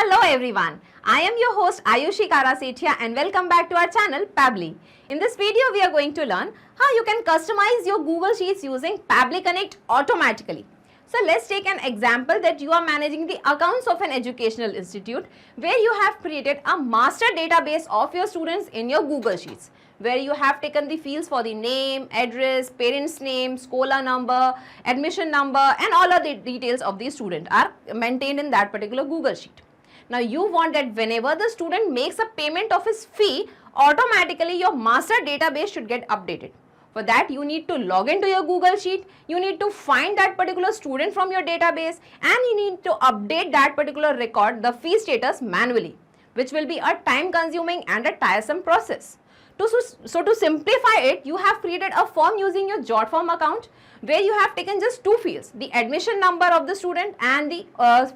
Hello everyone, I am your host Ayushi Karasethia and welcome back to our channel Pabbly. In this video we are going to learn how you can customize your Google Sheets using Pabbly Connect automatically. So let's take an example that you are managing the accounts of an educational institute where you have created a master database of your students in your Google Sheets, where you have taken the fields for the name, address, parents' name, scholar number, admission number and all of the details of the student are maintained in that particular Google Sheet. Now you want that whenever the student makes a payment of his fee, automatically your master database should get updated. For that you need to log into your Google Sheet, you need to find that particular student from your database and you need to update that particular record, the fee status manually, which will be a time consuming and a tiresome process. So to simplify it, you have created a form using your JotForm account where you have taken just two fields, the admission number of the student and the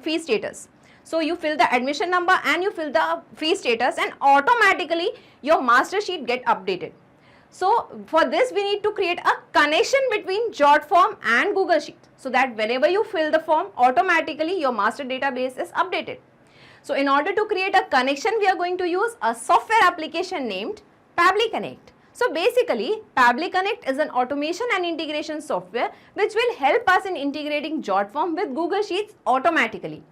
fee status. So you fill the admission number and you fill the fee status and automatically your master sheet get updated. So for this we need to create a connection between JotForm and Google Sheet so that whenever you fill the form, automatically your master database is updated. So in order to create a connection, we are going to use a software application named Pabbly Connect. So basically, Pabbly Connect is an automation and integration software which will help us in integrating JotForm with Google Sheets automatically.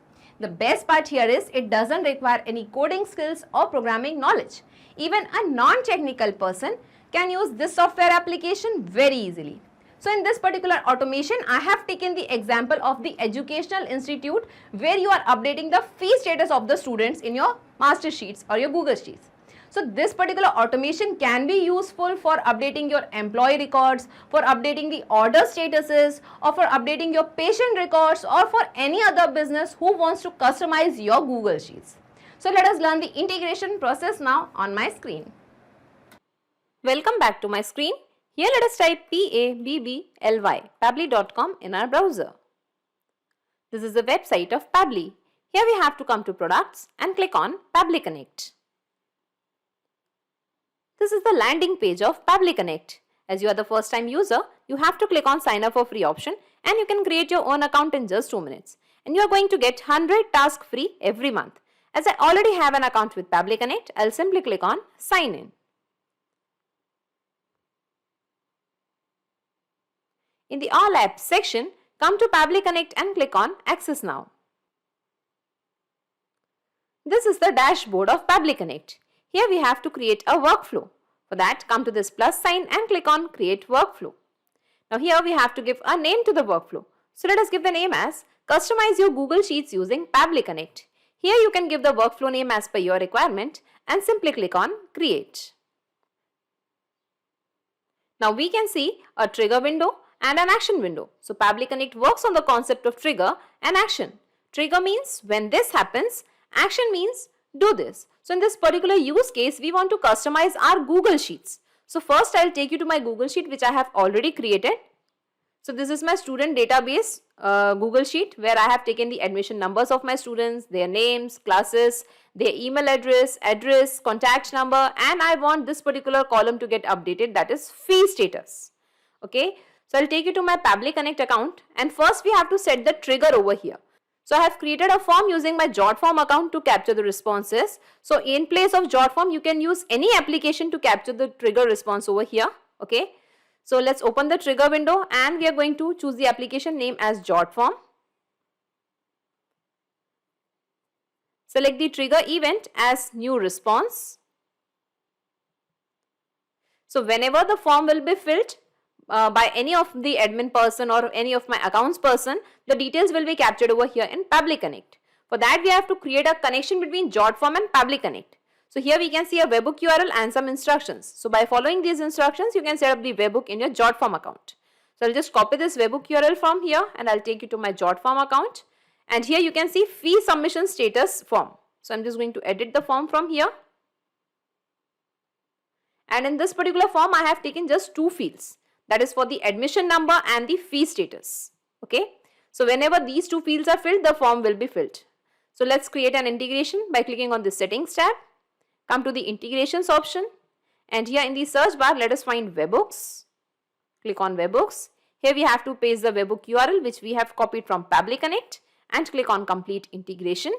The best part here is it doesn't require any coding skills or programming knowledge. Even a non-technical person can use this software application very easily. So in this particular automation, I have taken the example of the educational institute where you are updating the fee status of the students in your master sheets or your Google Sheets. So this particular automation can be useful for updating your employee records, for updating the order statuses, or for updating your patient records, or for any other business who wants to customize your Google Sheets. So let us learn the integration process now on my screen. Welcome back to my screen. Here let us type Pabbly, pabbly.com in our browser. This is the website of Pabbly. Here we have to come to products and click on Pabbly Connect. This is the landing page of Pabbly Connect. As you are the first time user, you have to click on sign up for free option and you can create your own account in just 2 minutes. And you are going to get 100 tasks free every month. As I already have an account with Pabbly Connect, I'll simply click on sign in. In the all apps section, come to Pabbly Connect and click on access now. This is the dashboard of Pabbly Connect. Here we have to create a workflow. For that, come to this plus sign and click on create workflow. Now here we have to give a name to the workflow. So let us give the name as customize your Google Sheets using Pabbly Connect. Here you can give the workflow name as per your requirement and simply click on create. Now we can see a trigger window and an action window. So Pabbly Connect works on the concept of trigger and action. Trigger means when this happens, action means do this. So in this particular use case, we want to customize our Google Sheets. So first I'll take you to my Google Sheet which I have already created. So this is my student database Google Sheet where I have taken the admission numbers of my students, their names, classes, their email address, contact number, and I want this particular column to get updated, that is fee status. Okay. So I'll take you to my Pabbly Connect account and first we have to set the trigger over here. So I have created a form using my JotForm account to capture the responses. So in place of JotForm, you can use any application to capture the trigger response over here. Okay. So let's open the trigger window and we are going to choose the application name as JotForm. Select the trigger event as new response. So whenever the form will be filled, by any of the admin person or any of my accounts person, the details will be captured over here in Pabbly Connect. For that we have to create a connection between JotForm and Pabbly Connect. So here we can see a webhook URL and some instructions. So by following these instructions, you can set up the webhook in your JotForm account. So I'll just copy this webhook URL from here and I'll take you to my JotForm account. And here you can see fee submission status form. So I'm just going to edit the form from here. And in this particular form, I have taken just two fields. That is for the admission number and the fee status. Okay. So whenever these two fields are filled, the form will be filled. So let's create an integration by clicking on the settings tab. Come to the integrations option. And here in the search bar, let us find webhooks. Click on webhooks. Here we have to paste the webhook URL which we have copied from Pabbly Connect and click on complete integration.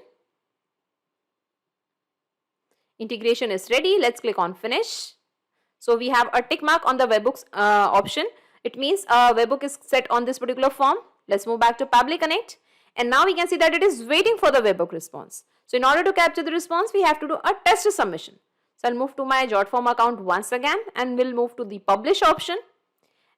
Integration is ready. Let's click on finish. So we have a tick mark on the webhooks option. It means a webhook is set on this particular form. Let's move back to Pabbly Connect. And now we can see that it is waiting for the webhook response. So in order to capture the response, we have to do a test submission. So I'll move to my JotForm account once again and we'll move to the publish option.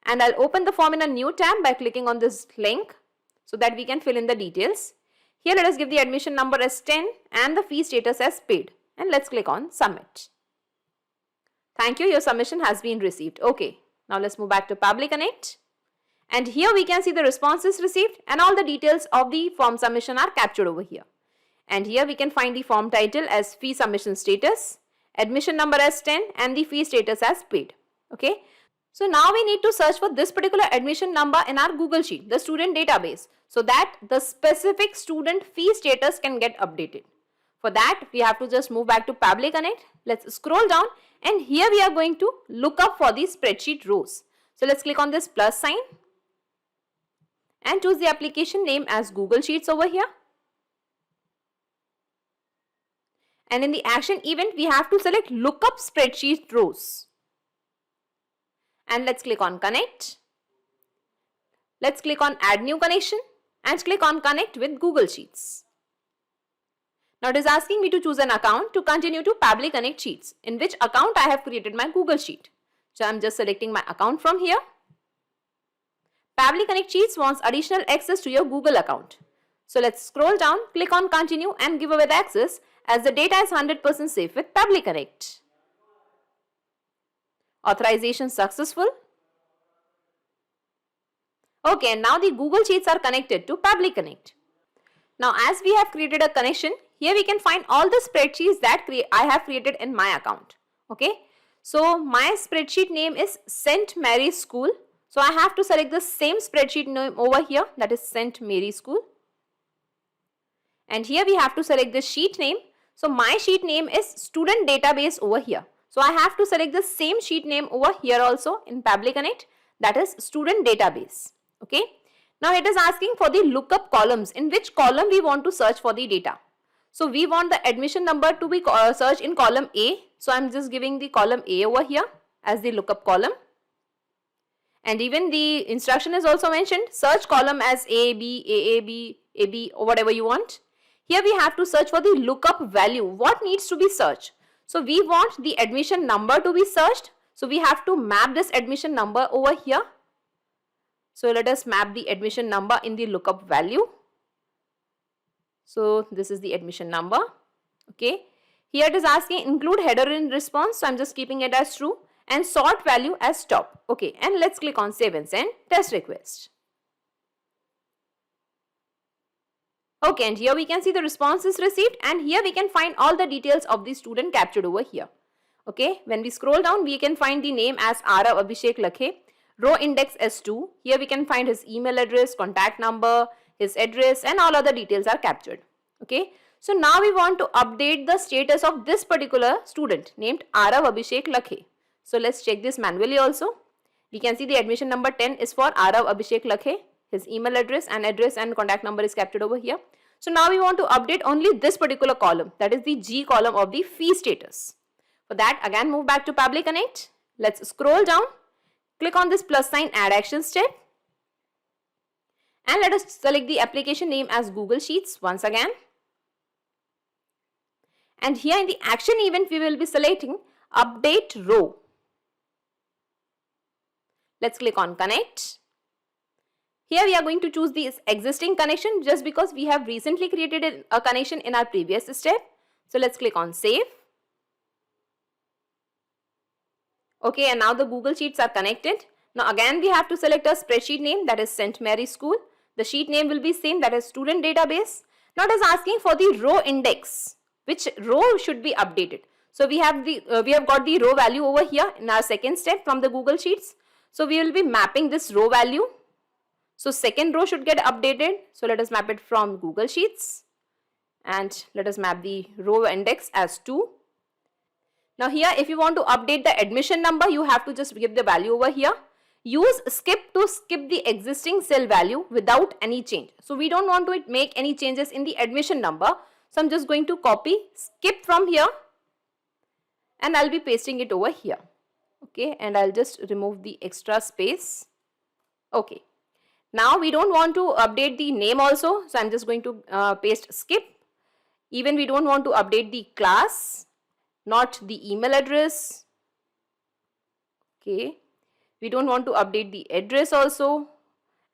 And I'll open the form in a new tab by clicking on this link so that we can fill in the details. Here let us give the admission number as 10 and the fee status as paid. And let's click on submit. Thank you, your submission has been received. Okay, now let's move back to Pabbly Connect. And here we can see the responses received and all the details of the form submission are captured over here. And here we can find the form title as fee submission status, admission number as 10 and the fee status as paid. Okay. So now we need to search for this particular admission number in our Google Sheet, the student database, so that the specific student fee status can get updated. For that, we have to just move back to Pabbly Connect. Let's scroll down and here we are going to look up for the spreadsheet rows. So let's click on this plus sign and choose the application name as Google Sheets over here. And in the action event, we have to select lookup spreadsheet rows. And let's click on connect. Let's click on add new connection and click on connect with Google Sheets. Now it is asking me to choose an account to continue to Pabbly Connect Sheets, in which account I have created my Google Sheet. So I'm just selecting my account from here. Pabbly Connect Sheets wants additional access to your Google account. So let's scroll down, click on continue and give away the access as the data is 100% safe with Pabbly Connect. Authorization successful. Okay, and now the Google Sheets are connected to Pabbly Connect. Now as we have created a connection, here we can find all the spreadsheets that I have created in my account. Okay, so my spreadsheet name is St. Mary's School. So I have to select the same spreadsheet name over here, that is St. Mary's School. And here we have to select the sheet name. So my sheet name is Student Database over here. So I have to select the same sheet name over here also in Pabbly Connect, that is Student Database. Okay. Now it is asking for the lookup columns, in which column we want to search for the data. So we want the admission number to be searched in column A. So I'm just giving the column A over here as the lookup column. And even the instruction is also mentioned, search column as A, B, AAB, AB or whatever you want. Here we have to search for the lookup value. What needs to be searched? So we want the admission number to be searched. So we have to map this admission number over here. So let us map the admission number in the lookup value. So this is the admission number. Okay. Here it is asking include header in response. So I'm just keeping it as true and sort value as top. Okay. And let's click on save and send test request. Okay, and here we can see the response is received and here we can find all the details of the student captured over here. Okay, when we scroll down, we can find the name as Arav Abhishek Lakhe, row index S2. Here we can find his email address, contact number, his address and all other details are captured. Okay, so now we want to update the status of this particular student named Arav Abhishek Lakhe. So let's check this manually also. We can see the admission number 10 is for Arav Abhishek Lakhe. His email address and contact number is captured over here. So now we want to update only this particular column, that is the G column of the fee status. For that, again move back to Pabbly Connect. Let's scroll down, click on this plus sign add action step and let us select the application name as Google Sheets once again. And here in the action event, we will be selecting update row. Let's click on connect. Here we are going to choose the existing connection just because we have recently created a connection in our previous step. So let's click on save. Okay, and now the Google Sheets are connected. Now again we have to select a spreadsheet name, that is St. Mary's School. The sheet name will be same, that is Student Database. Now it is asking for the row index, which row should be updated. So we have got the row value over here in our second step from the Google Sheets. So we will be mapping this row value. So second row should get updated. So let us map it from Google Sheets and let us map the row index as 2. Now here if you want to update the admission number, you have to just give the value over here. Use skip to skip the existing cell value without any change. So we don't want to make any changes in the admission number. So I'm just going to copy skip from here and I'll be pasting it over here. Okay, and I'll just remove the extra space. Okay, now we don't want to update the name also, so I'm just going to paste skip. Even we don't want to update the class, not the email address. Okay, we don't want to update the address also,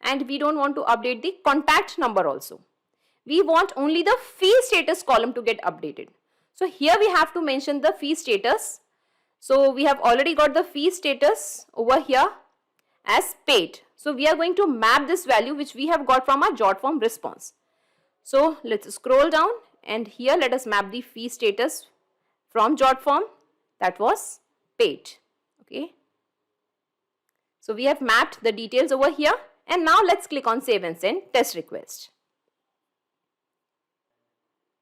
and we don't want to update the contact number also. We want only the fee status column to get updated. So here we have to mention the fee status. So we have already got the fee status over here as paid. So we are going to map this value which we have got from our JotForm response. So let's scroll down, and here let us map the fee status from JotForm, that was paid. Okay. So we have mapped the details over here, and now let's click on save and send test request.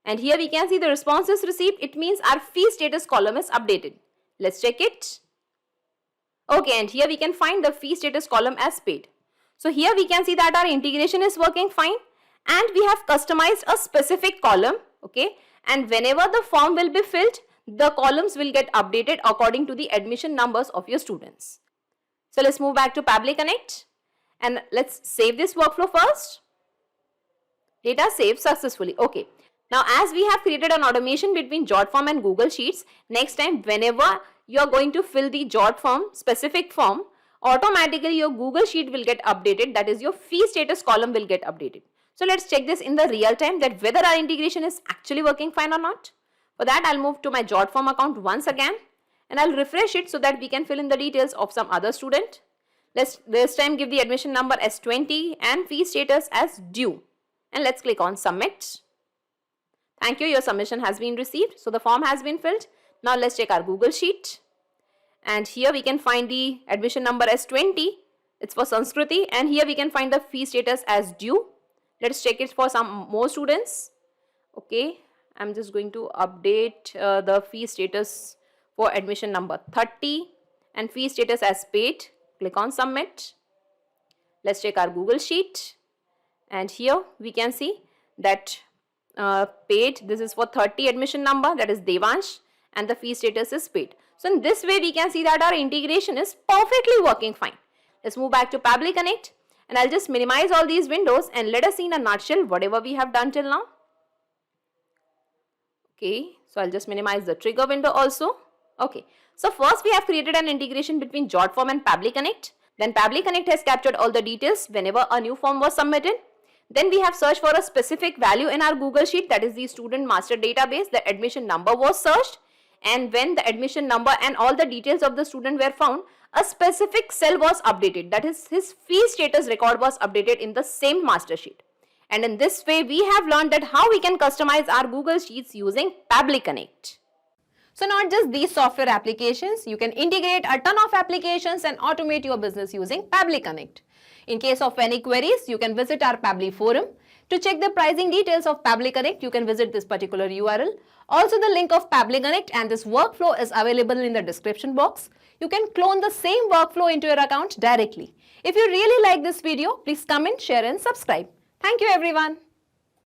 And here we can see the responses received. It means our fee status column is updated. Let's check it. Okay, and here we can find the fee status column as paid. So here we can see that our integration is working fine, and we have customized a specific column. Okay, and whenever the form will be filled, the columns will get updated according to the admission numbers of your students. So let's move back to Pabbly Connect, and let's save this workflow first. Data saved successfully. Okay. Now, as we have created an automation between JotForm and Google Sheets, next time whenever you are going to fill the JotForm specific form, automatically your Google Sheet will get updated. That is, your fee status column will get updated. So let's check this in the real time, that whether our integration is actually working fine or not. For that, I'll move to my JotForm account once again, and I'll refresh it so that we can fill in the details of some other student. Let's this time give the admission number as 20 and fee status as due, and let's click on submit. Thank you, your submission has been received. So the form has been filled. Now let's check our Google Sheet. And here we can find the admission number as 20. It's for Sanskriti. And here we can find the fee status as due. Let's check it for some more students. Okay, I'm just going to update the fee status for admission number 30 and fee status as paid. Click on submit. Let's check our Google Sheet. And here we can see that paid, this is for 30 admission number, that is Devansh, and the fee status is paid. So in this way we can see that our integration is perfectly working fine. Let's move back to Pabbly Connect, and I'll just minimize all these windows and let us see in a nutshell whatever we have done till now. Okay, so I'll just minimize the trigger window also. Okay, so first we have created an integration between JotForm and Pabbly Connect. Then Pabbly Connect has captured all the details whenever a new form was submitted. Then we have searched for a specific value in our Google Sheet, that is the student master database. The admission number was searched, and when the admission number and all the details of the student were found, a specific cell was updated, that is his fee status record was updated in the same master sheet. And in this way we have learned that how we can customize our Google Sheets using Pabbly Connect. So not just these software applications, you can integrate a ton of applications and automate your business using Pabbly Connect. In case of any queries, you can visit our Pabbly forum. To check the pricing details of Pabbly Connect, you can visit this particular URL. Also, the link of Pabbly Connect and this workflow is available in the description box. You can clone the same workflow into your account directly. If you really like this video, please comment, share and subscribe. Thank you everyone.